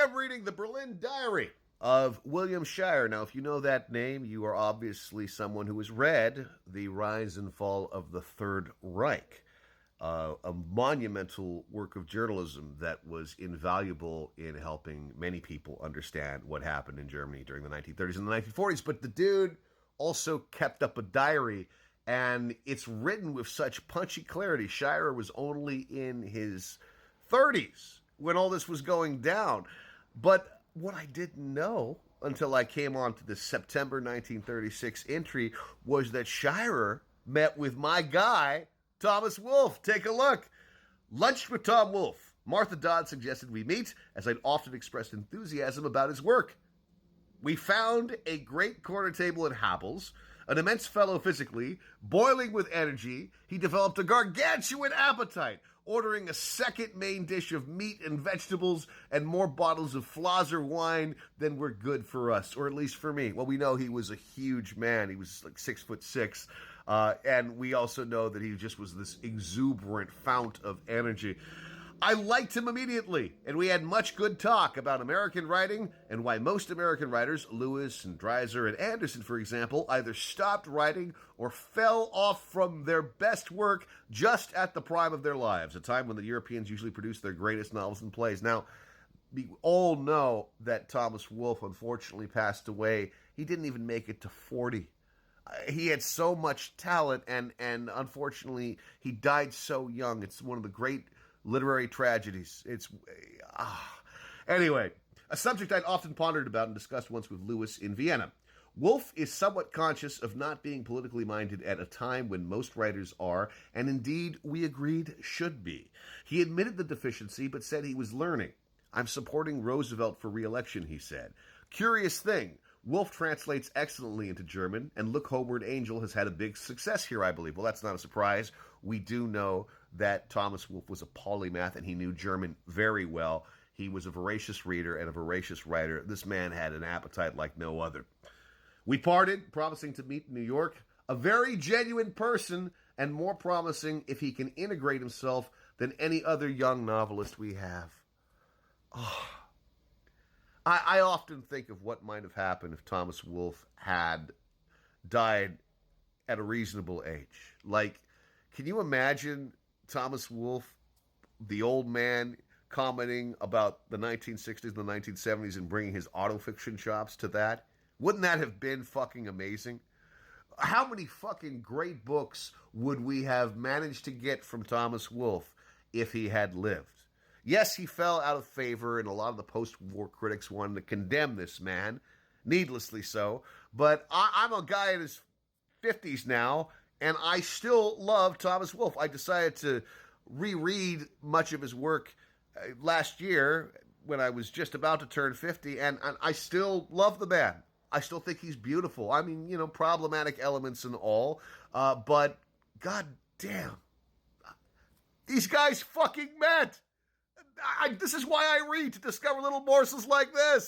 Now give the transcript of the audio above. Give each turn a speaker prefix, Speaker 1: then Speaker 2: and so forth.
Speaker 1: I'm reading the Berlin Diary of William Shirer. Now, if you know that name, you are obviously someone who has read The Rise and Fall of the Third Reich, a monumental work of journalism that was invaluable in helping many people understand what happened in Germany during the 1930s and the 1940s. But the dude also kept up a diary, and it's written with such punchy clarity. Shirer was only in his 30s when all this was going down. But what I didn't know until I came on to the September 1936 entry was that Shirer met with my guy, Thomas Wolfe. Take a look. Lunched with Tom Wolfe. Martha Dodd suggested we meet, as I'd often expressed enthusiasm about his work. We found a great corner table at Happel's, an immense fellow physically, boiling with energy. He developed a gargantuan appetite, ordering a second main dish of meat and vegetables and more bottles of Flosser wine than were good for us, or at least for me. Well, we know he was a huge man. He was like 6'6", and we also know that he just was this exuberant fount of energy. I liked him immediately, and we had much good talk about American writing and why most American writers, Lewis and Dreiser and Anderson, for example, either stopped writing or fell off from their best work just at the prime of their lives, a time when the Europeans usually produce their greatest novels and plays. Now, we all know that Thomas Wolfe unfortunately passed away. He didn't even make it to 40. He had so much talent, and unfortunately, he died so young. It's one of the great literary tragedies. Anyway, a subject I'd often pondered about and discussed once with Lewis in Vienna. Wolfe is somewhat conscious of not being politically minded at a time when most writers are, and indeed, we agreed, should be. He admitted the deficiency, but said he was learning. I'm supporting Roosevelt for re-election, he said. Curious thing, Wolfe translates excellently into German, and Look Homeward Angel has had a big success here, I believe. Well, that's not a surprise. We do know that Thomas Wolfe was a polymath, and he knew German very well. He was a voracious reader and a voracious writer. This man had an appetite like no other. We parted, promising to meet in New York. A very genuine person, and more promising if he can integrate himself than any other young novelist we have. I often think of what might have happened if Thomas Wolfe had died at a reasonable age. Like, can you imagine Thomas Wolfe, the old man, commenting about the 1960s and the 1970s and bringing his autofiction chops to that? Wouldn't that have been fucking amazing? How many fucking great books would we have managed to get from Thomas Wolfe if he had lived? Yes, he fell out of favor, and a lot of the post-war critics wanted to condemn this man, needlessly so. But I'm a guy in his 50s now, and I still love Thomas Wolfe. I decided to reread much of his work last year when I was just about to turn 50, and I still love the man. I still think he's beautiful. I mean, problematic elements and all, but god damn, these guys fucking met. This is why I read, to discover little morsels like this.